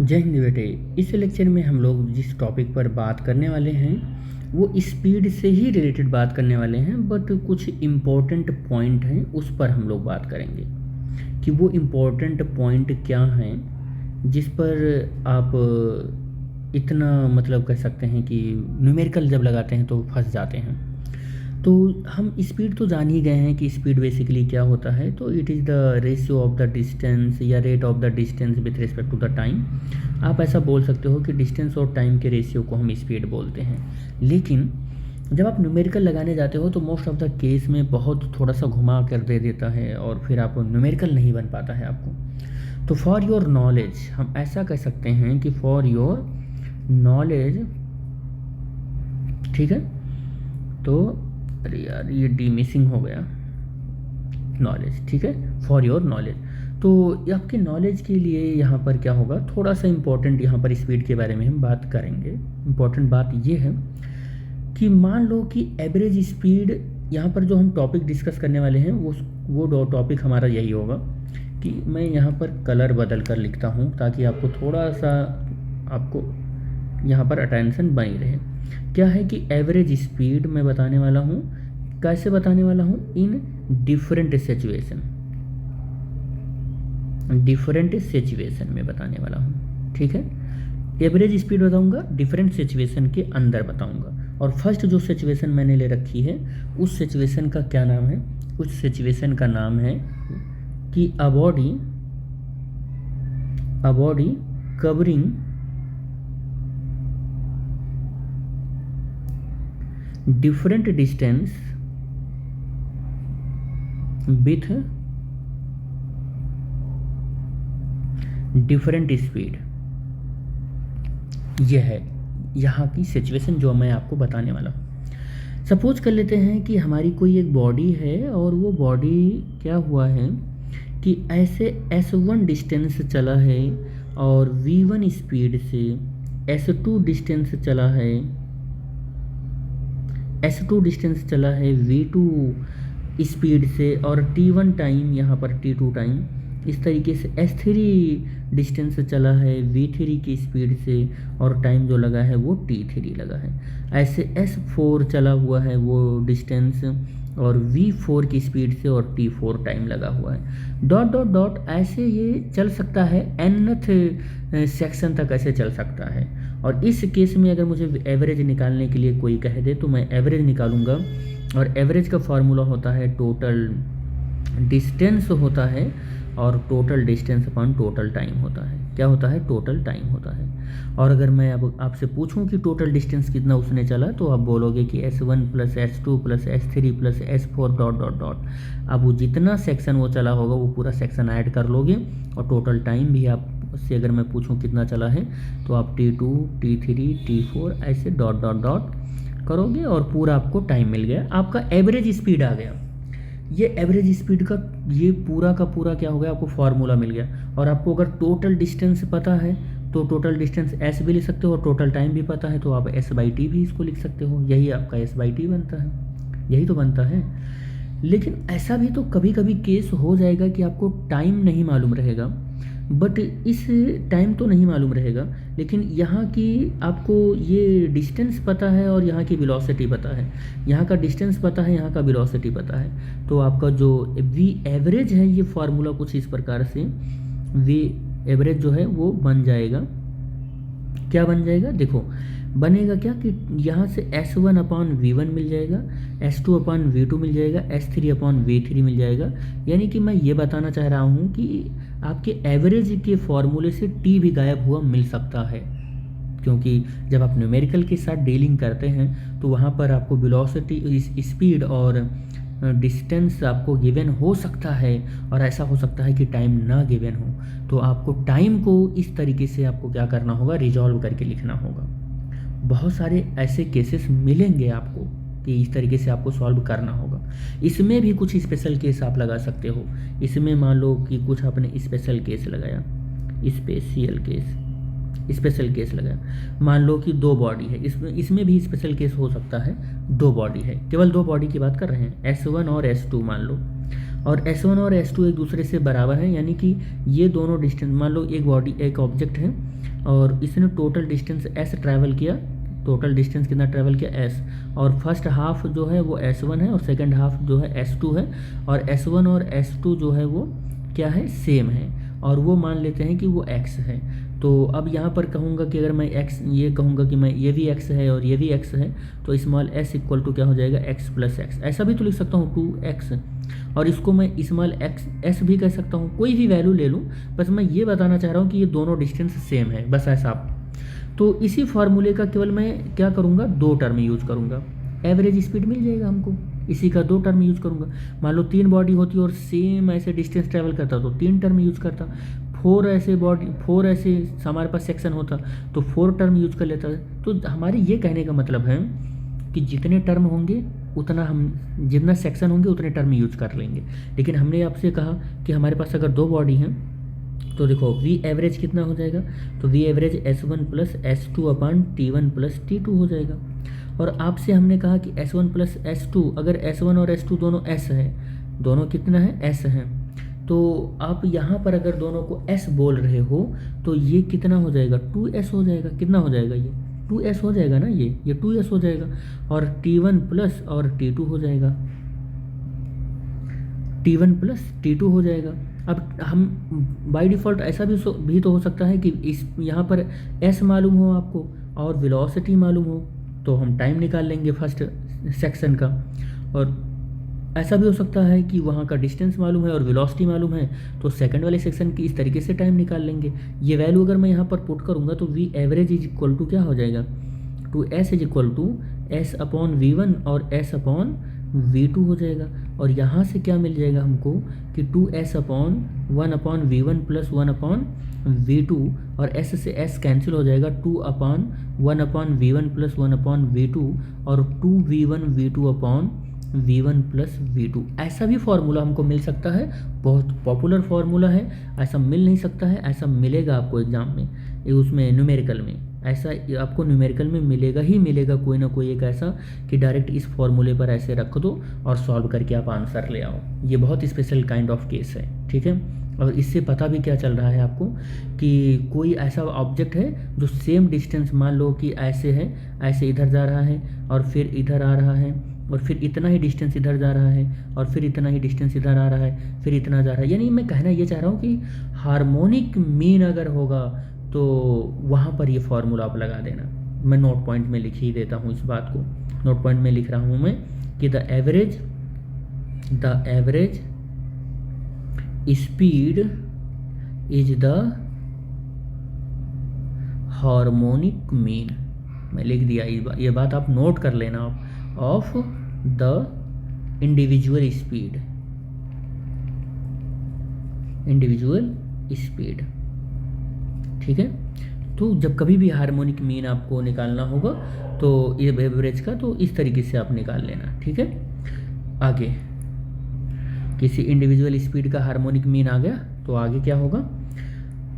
जय हिंद बेटे। इस लेक्चर में हम लोग जिस टॉपिक पर बात करने वाले हैं वो स्पीड से ही रिलेटेड बात करने वाले हैं, बट कुछ इम्पोर्टेंट पॉइंट हैं उस पर हम लोग बात करेंगे कि वो इम्पोर्टेंट पॉइंट क्या हैं जिस पर आप इतना मतलब कह सकते हैं कि न्यूमेरिकल जब लगाते हैं तो फंस जाते हैं। तो हम स्पीड तो जान ही गए हैं कि स्पीड बेसिकली क्या होता है। तो it is the ratio of the distance या rate of the distance with respect to the time. आप ऐसा बोल सकते हो कि डिस्टेंस और टाइम के रेशियो को हम स्पीड बोलते हैं। लेकिन जब आप न्यूमेरिकल लगाने जाते हो तो मोस्ट ऑफ द केस में बहुत थोड़ा सा घुमा कर दे देता है और फिर आप न्यूमेरिकल नहीं बन पाता है आपको। तो फॉर योर नॉलेज हम ऐसा कह सकते हैं कि फॉर योर नॉलेज, ठीक है। तो अरे यार ये डी मिसिंग हो गया, नॉलेज, ठीक है, फॉर योर नॉलेज। तो आपके नॉलेज के लिए यहाँ पर क्या होगा, थोड़ा सा इम्पोर्टेंट यहाँ पर स्पीड के बारे में हम बात करेंगे। इम्पोर्टेंट बात ये है कि मान लो कि एवरेज स्पीड, यहाँ पर जो हम टॉपिक डिस्कस करने वाले हैं वो टॉपिक हमारा यही होगा कि मैं यहाँ पर कलर बदल कर लिखता हूँ ताकि आपको थोड़ा सा आपको यहाँ पर अटेंशन बनी रहे। क्या है कि एवरेज स्पीड मैं बताने वाला हूँ, कैसे बताने वाला हूँ, इन डिफरेंट सिचुएशन में बताने वाला हूँ, ठीक है। एवरेज स्पीड बताऊँगा, डिफरेंट सिचुएशन के अंदर बताऊँगा। और फर्स्ट जो सिचुएशन मैंने ले रखी है उस सिचुएशन का क्या नाम है, उस सिचुएशन का नाम है कि a body covering different distance with different speed। यह है यहाँ की सिचुएशन जो मैं आपको बताने वाला हूँ। सपोज कर लेते हैं कि हमारी कोई एक बॉडी है और वो बॉडी क्या हुआ है कि ऐसे S1 डिस्टेंस चला है और V1 स्पीड से S2 डिस्टेंस चला है, S2 डिस्टेंस चला है V2 स्पीड से और T1 टाइम, यहाँ पर T2 टाइम। इस तरीके से S3 डिस्टेंस चला है V3 की स्पीड से और टाइम जो लगा है वो T3 लगा है। ऐसे S4 चला हुआ है वो डिस्टेंस और V4 की स्पीड से और T4 टाइम लगा हुआ है। डॉट डॉट डॉट ऐसे ये चल सकता है, nth सेक्शन तक ऐसे चल सकता है। और इस केस में अगर मुझे एवरेज निकालने के लिए कोई कह दे तो मैं एवरेज निकालूंगा और एवरेज का फार्मूला होता है टोटल डिस्टेंस होता है और total distance upon total time होता है। क्या होता है, टोटल टाइम होता है। और अगर मैं अब आपसे पूछूं कि टोटल डिस्टेंस कितना उसने चला तो आप बोलोगे कि S1 plus S2 plus S3 plus S4 dot dot dot. अब वो जितना सेक्शन वो चला होगा वो पूरा सेक्शन ऐड कर लोगे और टोटल टाइम भी आप उससे अगर मैं पूछूं कितना चला है तो आप T2 T3 T4 ऐसे डॉट डॉट डॉट करोगे और पूरा आपको टाइम मिल गया, आपका एवरेज स्पीड आ गया। ये एवरेज स्पीड का ये पूरा का पूरा क्या हो गया, आपको फार्मूला मिल गया। और आपको अगर टोटल डिस्टेंस पता है तो टोटल डिस्टेंस S भी लिख सकते हो और टोटल टाइम भी पता है तो आप S/T भी इसको लिख सकते हो। यही आपका S/T बनता है, यही तो बनता है। लेकिन ऐसा भी तो कभी कभी केस हो जाएगा कि आपको टाइम नहीं मालूम रहेगा, बट इस टाइम तो नहीं मालूम रहेगा लेकिन यहाँ की आपको ये डिस्टेंस पता है और यहाँ की वेलोसिटी पता है। यहाँ का डिस्टेंस पता है, यहाँ का वेलोसिटी पता है। तो आपका जो वी एवरेज है ये फार्मूला कुछ इस प्रकार से वी एवरेज जो है वो बन जाएगा। क्या बन जाएगा, देखो बनेगा क्या कि यहाँ से S1 अपॉन V1 मिल जाएगा, S2 अपॉन V2 मिल जाएगा, S3 अपॉन V3 मिल जाएगा। यानी कि मैं ये बताना चाह रहा हूँ कि आपके एवरेज के फॉर्मूले से T भी गायब हुआ मिल सकता है, क्योंकि जब आप न्यूमेरिकल के साथ डीलिंग करते हैं तो वहाँ पर आपको वेलोसिटी, स्पीड और डिस्टेंस आपको गिवन हो सकता है और ऐसा हो सकता है कि टाइम ना गिवन हो। तो आपको टाइम को इस तरीके से आपको क्या करना होगा, रिजॉल्व करके लिखना होगा। बहुत सारे ऐसे केसेस मिलेंगे आपको कि इस तरीके से आपको सॉल्व करना होगा। इसमें भी कुछ स्पेशल केस आप लगा सकते हो। इसमें मान लो कि कुछ आपने स्पेशल केस लगाया, स्पेशल केस लगाया, मान लो कि 2 बॉडी है, इसमें भी स्पेशल केस हो सकता है। 2 बॉडी है, केवल 2 बॉडी की बात कर रहे हैं, S1 और S2 मान लो, और S1 और S2 एक दूसरे से बराबर हैं, यानी कि ये दोनों डिस्टेंस, मान लो एक बॉडी, एक ऑब्जेक्ट है और इसने टोटल डिस्टेंस s ट्रैवल किया, टोटल डिस्टेंस कितना ट्रैवल किया s, और फर्स्ट हाफ जो है वो s1 है और सेकंड हाफ जो है s2 है, और s1 और s2 जो है वो क्या है, सेम है, और वो मान लेते हैं कि वो x है। तो अब यहाँ पर कहूँगा कि अगर मैं x ये कहूँगा कि मैं ये भी x है और ये भी x है, तो स्मॉल s इक्वल टू क्या हो जाएगा, x प्लस एक्स। ऐसा भी तो लिख सकता हूँ 2x, और इसको मैं स्मॉल s भी कह सकता हूँ, कोई भी वैल्यू ले लूँ, बस मैं ये बताना चाह रहा हूँ कि ये दोनों डिस्टेंस सेम है, बस ऐसा। तो इसी फार्मूले का केवल मैं क्या करूँगा, 2 टर्म यूज करूँगा, एवरेज स्पीड मिल जाएगा हमको, इसी का 2 टर्म यूज करूँगा। मान लो 3 बॉडी होती और सेम ऐसे डिस्टेंस ट्रैवल करता तो 3 टर्म यूज करता, 4 ऐसे हमारे पास सेक्शन होता तो 4 टर्म यूज कर लेता। तो हमारे ये कहने का मतलब है कि जितने टर्म होंगे उतना हम, जितना सेक्शन होंगे उतने टर्म यूज कर लेंगे। लेकिन हमने आपसे कहा कि हमारे पास अगर 2 बॉडी हैं तो देखो वी एवरेज कितना हो जाएगा, तो V average S1 plus S2 upon T1 plus T2 हो जाएगा। और आपसे हमने कहा कि S1 प्लस S2, अगर S1 और S2 दोनों S है, दोनों कितना है, S हैं, तो आप यहाँ पर अगर दोनों को S बोल रहे हो तो ये कितना हो जाएगा, 2S हो जाएगा। कितना हो जाएगा, ये 2S हो जाएगा ना, ये 2S हो जाएगा, और T1 प्लस और T2 हो जाएगा, T1 प्लस T2 हो जाएगा। अब हम बाय डिफ़ॉल्ट ऐसा भी तो हो सकता है कि इस यहाँ पर S मालूम हो आपको और वेलोसिटी मालूम हो, तो हम टाइम निकाल लेंगे फर्स्ट सेक्शन का। और ऐसा भी हो सकता है कि वहाँ का डिस्टेंस मालूम है और वेलोसिटी मालूम है, तो सेकंड वाले सेक्शन की इस तरीके से टाइम निकाल लेंगे। ये वैल्यू अगर मैं यहाँ पर पुट करूँगा तो V average is equal to क्या हो जाएगा, two S is equal to S upon V1 और एस अपॉन V2 हो जाएगा। और यहाँ से क्या मिल जाएगा हमको कि 2s upon 1 upon V1 plus 1 upon V2, और s से s कैंसिल हो जाएगा, 2 upon 1 upon V1 plus 1 upon V2, और 2V1 V2 upon V1 plus V2। ऐसा भी फार्मूला हमको मिल सकता है, बहुत पॉपुलर फार्मूला है, ऐसा मिल नहीं सकता है, ऐसा मिलेगा आपको एग्जाम में, ये उसमें न्यूमेरिकल में, ऐसा आपको न्यूमेरिकल में मिलेगा ही मिलेगा कोई ना कोई एक ऐसा कि डायरेक्ट इस फॉर्मूले पर ऐसे रख दो और सॉल्व करके आप आंसर ले आओ। ये बहुत स्पेशल काइंड ऑफ केस है, ठीक है। और इससे पता भी क्या चल रहा है आपको कि कोई ऐसा ऑब्जेक्ट है जो सेम डिस्टेंस, मान लो कि ऐसे है, ऐसे इधर जा रहा है और फिर इधर आ रहा है, और फिर इतना ही डिस्टेंस इधर जा रहा है, और फिर इतना ही डिस्टेंस इधर आ रहा है, फिर इतना जा रहा है। यानी मैं कहना ये चाह रहा हूँ कि हार्मोनिक मीन अगर होगा तो वहाँ पर ये फार्मूला आप लगा देना। मैं नोट पॉइंट में लिख ही देता हूँ इस बात को, नोट पॉइंट में लिख रहा हूँ मैं कि the average speed is the harmonic mean. मैं लिख दिया, ये बात आप नोट कर लेना, ऑफ द इंडिविजुअल स्पीड, ठीक है। तो जब कभी भी हार्मोनिक मीन आपको निकालना होगा तो ये एवरेज का, तो इस तरीके से आप निकाल लेना, ठीक है। आगे किसी इंडिविजुअल स्पीड का हार्मोनिक मीन आ गया तो आगे क्या होगा,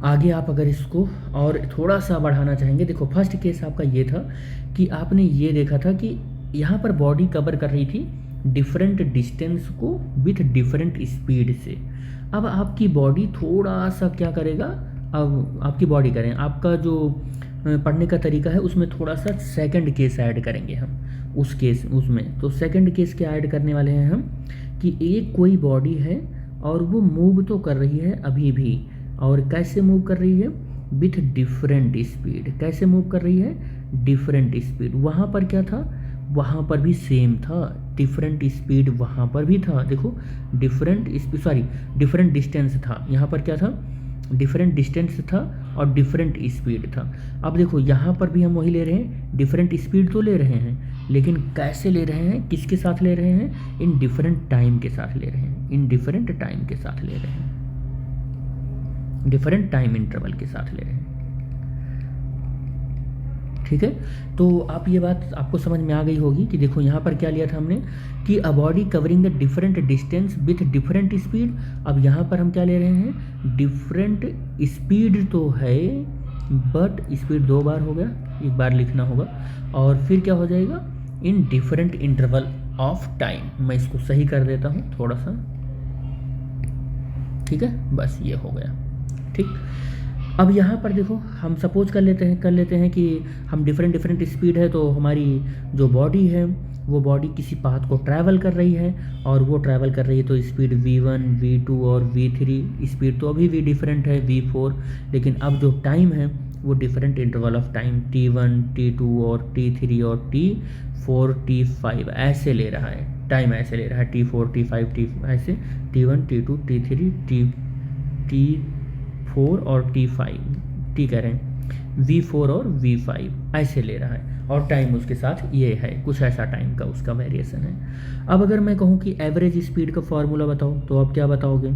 आगे आप अगर इसको और थोड़ा सा बढ़ाना चाहेंगे, देखो फर्स्ट केस आपका ये था कि आपने ये देखा था कि यहाँ पर बॉडी कवर कर रही थी डिफरेंट डिस्टेंस को विथ डिफरेंट स्पीड से। अब आपकी बॉडी थोड़ा सा क्या करेगा, अब आपकी बॉडी करें, आपका जो पढ़ने का तरीका है उसमें थोड़ा सा सेकंड केस ऐड करेंगे हम, उस केस उसमें तो सेकंड केस क्या ऐड करने वाले हैं हम कि एक कोई बॉडी है और वो मूव तो कर रही है अभी भी, और कैसे मूव कर रही है, विथ डिफरेंट स्पीड। कैसे मूव कर रही है, डिफरेंट स्पीड। वहाँ पर क्या था, वहाँ पर भी सेम था, डिफरेंट स्पीड वहाँ पर भी था। देखो डिफरेंट डिस्टेंस था, यहाँ पर क्या था, डिफरेंट डिस्टेंस था और डिफरेंट स्पीड था। अब देखो यहाँ पर भी हम वही ले रहे हैं, डिफरेंट स्पीड तो ले रहे हैं, लेकिन कैसे ले रहे हैं, किसके साथ ले रहे हैं, इन डिफरेंट टाइम के साथ ले रहे हैं, इन डिफरेंट टाइम के साथ ले रहे हैं, डिफरेंट टाइम इंटरवल के साथ ले रहे हैं, ठीक है। तो आप ये बात आपको समझ में आ गई होगी कि देखो यहाँ पर क्या लिया था हमने कि a body covering the different distance with different speed. अब यहाँ पर हम क्या ले रहे हैं, डिफरेंट स्पीड तो है बट स्पीड 2 बार हो गया, 1 बार लिखना होगा, और फिर क्या हो जाएगा, in different interval of time. मैं इसको सही कर देता हूँ थोड़ा सा, ठीक है, बस ये हो गया, ठीक। अब यहाँ पर देखो, हम सपोज कर लेते हैं कि हम डिफरेंट डिफरेंट स्पीड है, तो हमारी जो बॉडी है वो बॉडी किसी पाथ को ट्रैवल कर रही है, और वो ट्रैवल कर रही है तो स्पीड v1 v2 और v3, स्पीड तो अभी भी डिफरेंट है v4, लेकिन अब जो टाइम है वो different interval of time t1 t2 और t3 और t4 t5 ऐसे ले रहा है, टाइम ऐसे ले रहा है, t4 t5 t ऐसे t1 t2 t3 t4 और t5, टी कह रहे हैं v4 और v5 ऐसे ले रहा है, और टाइम उसके साथ ये है, कुछ ऐसा टाइम का उसका वेरिएशन है। अब अगर मैं कहूँ कि एवरेज स्पीड का फॉर्मूला बताओ, तो आप क्या बताओगे?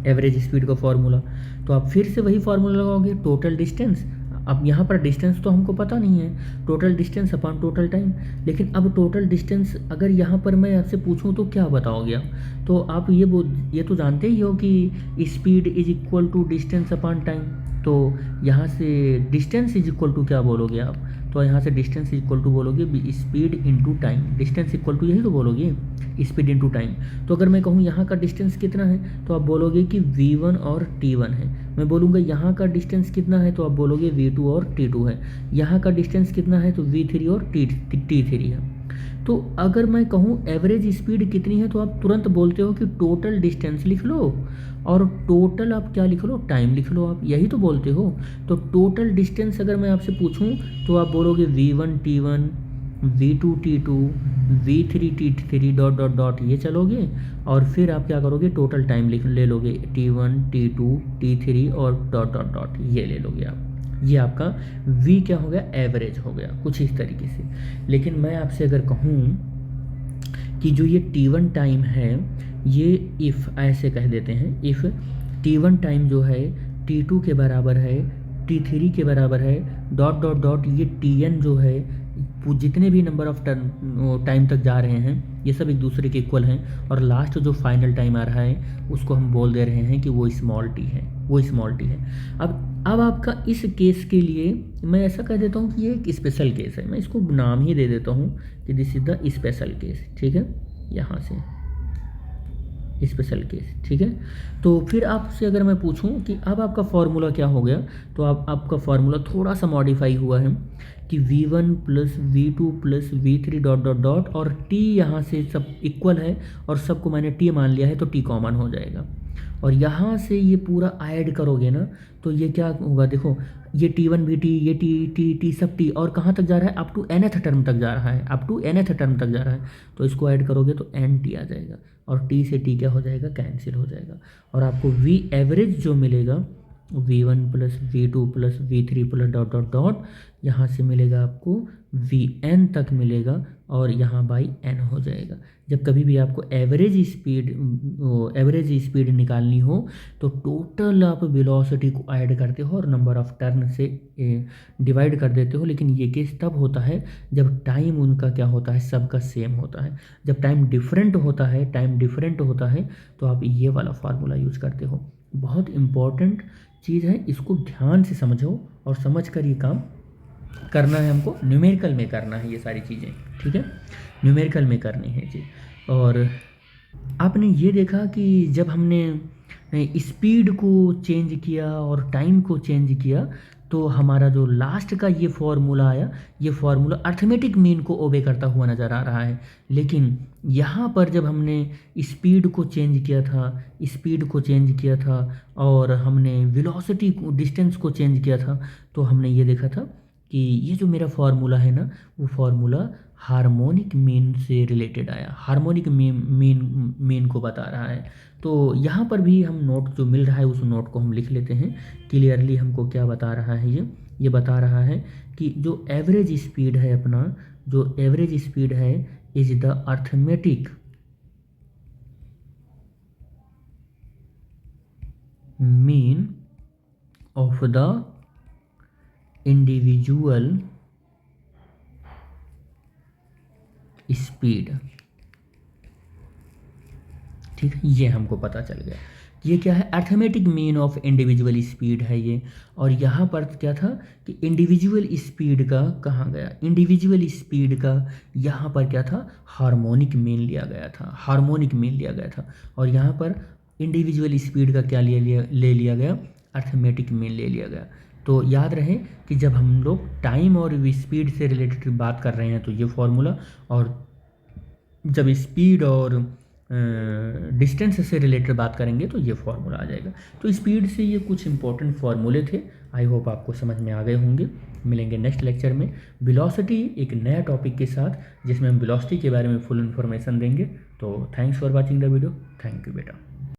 एवरेज स्पीड का फॉर्मूला, तो आप फिर से वही फार्मूला लगाओगे, टोटल डिस्टेंस। अब यहाँ पर डिस्टेंस तो हमको पता नहीं है, total distance upon total time, लेकिन अब टोटल डिस्टेंस अगर यहाँ पर मैं आपसे पूछूँ तो क्या बताओगे आप? तो आप ये तो जानते ही हो कि speed is equal to distance upon time, तो यहाँ से डिस्टेंस इज इक्वल टू क्या बोलोगे आप? तो यहाँ से डिस्टेंस इक्वल टू बोलोगे speed into time, distance equal to यही तो बोलोगे, स्पीड इंटू टाइम। तो अगर मैं कहूँ यहाँ का डिस्टेंस कितना है, तो आप बोलोगे कि v1 और t1 है। मैं बोलूँगा यहाँ का डिस्टेंस कितना है, तो आप बोलोगे v2 और t2 है। यहाँ का डिस्टेंस कितना है, तो v3 और t3 है। तो अगर मैं कहूँ एवरेज स्पीड कितनी है, तो आप तुरंत बोलते हो कि टोटल डिस्टेंस लिख लो, और टोटल आप क्या लिख लो, टाइम लिख लो, आप यही तो बोलते हो। तो टोटल डिस्टेंस अगर मैं आपसे पूछूं तो आप बोलोगे v1 t1 v2 t2 v3 t3 dot dot dot ये चलोगे, और फिर आप क्या करोगे, टोटल टाइम ले लोगे t1 t2 t3 और डॉट डॉट डॉट ये ले लोगे आप। ये आपका v क्या हो गया, एवरेज हो गया कुछ इस तरीके से। लेकिन मैं आपसे अगर कहूँ कि जो ये t1 टाइम है, ये इफ़ ऐसे कह देते हैं, इफ़ t1 टाइम जो है t2 के बराबर है, t3 के बराबर है, डॉट डॉट डॉट ये tn जो है, जितने भी नंबर ऑफ टाइम तक जा रहे हैं ये सब एक दूसरे के इक्वल हैं, और लास्ट जो फाइनल टाइम आ रहा है उसको हम बोल दे रहे हैं कि वो स्मॉल टी है, वो स्मॉल टी है। अब आपका इस केस के लिए मैं ऐसा कह देता हूँ कि ये एक स्पेशल केस है, मैं इसको नाम ही दे देता हूँ कि this is the special case, ठीक है, यहाँ से स्पेशल केस, ठीक है। तो फिर आपसे अगर मैं पूछूं कि अब आपका फार्मूला क्या हो गया, तो आपका फार्मूला थोड़ा सा मॉडिफाई हुआ है कि v1 plus v2 plus v3 dot dot dot, और t यहाँ से सब इक्वल है और सबको मैंने t मान लिया है, तो t कॉमन हो जाएगा, और यहाँ से ये पूरा ऐड करोगे ना, तो ये क्या होगा, देखो ये t1 भी t, ये t सब t, और कहाँ तक जा रहा है, अप टू nth टर्म तक जा रहा है, अप टू nth टर्म तक जा रहा है, तो इसको ऐड करोगे तो nt आ जाएगा, और t से t क्या हो जाएगा, कैंसिल हो जाएगा, और आपको v एवरेज जो मिलेगा v1 plus v2 plus v3 plus dot dot dot, यहाँ से मिलेगा आपको vn तक मिलेगा, और यहाँ बाई n हो जाएगा। जब कभी भी आपको एवरेज स्पीड निकालनी हो, तो टोटल आप वेलोसिटी को ऐड करते हो और नंबर ऑफ टर्न से डिवाइड कर देते हो, लेकिन ये केस तब होता है जब टाइम उनका क्या होता है, सबका सेम होता है। जब टाइम डिफरेंट होता है तो आप ये वाला फार्मूला यूज करते हो। बहुत इम्पॉर्टेंट चीज़ है, इसको ध्यान से समझो, और समझ कर ये काम करना है, हमको न्यूमेरिकल में करना है ये सारी चीज़ें, ठीक है, न्यूमेरिकल में करनी है जी। और आपने ये देखा कि जब हमने स्पीड को चेंज किया और टाइम को चेंज किया, तो हमारा जो लास्ट का ये फार्मूला आया, ये फार्मूला अर्थमेटिक मीन को ओबे करता हुआ नज़र आ रहा है। लेकिन यहाँ पर जब हमने स्पीड को चेंज किया था और हमने वेलोसिटी को, डिस्टेंस को चेंज किया था, तो हमने ये देखा था कि ये जो मेरा फार्मूला है ना, वो फार्मूला हार्मोनिक मीन से रिलेटेड आया, हार्मोनिक मीन को बता रहा है। तो यहाँ पर भी हम नोट जो मिल रहा है उस नोट को हम लिख लेते हैं। क्लियरली हमको क्या बता रहा है, ये बता रहा है कि जो एवरेज स्पीड है अपना, जो एवरेज स्पीड है is the arithmetic mean of the individual speed, ठीक है, ये हमको पता चल गया। ये क्या है, arithmetic mean of individual speed है ये। और यहाँ पर क्या था कि इंडिविजुअल स्पीड का कहाँ गया, इंडिविजुअल स्पीड का यहाँ पर क्या था, हार्मोनिक मीन लिया गया था, और यहाँ पर इंडिविजुअल स्पीड का क्या ले लिया गया, अर्थमेटिक मीन ले लिया गया। तो याद रहे कि जब हम लोग टाइम और स्पीड से रिलेटेड बात कर रहे हैं तो ये फॉर्मूला, और जब स्पीड और डिस्टेंस से रिलेटेड बात करेंगे तो ये फॉर्मूला आ जाएगा। तो स्पीड से ये कुछ इंपॉर्टेंट फार्मूले थे, आई होप आपको समझ में आ गए होंगे। मिलेंगे नेक्स्ट लेक्चर में वेलोसिटी एक नया टॉपिक के साथ, जिसमें हम वेलोसिटी के बारे में फुल इन्फॉर्मेशन देंगे। तो thanks for watching the video. Thank you बेटा।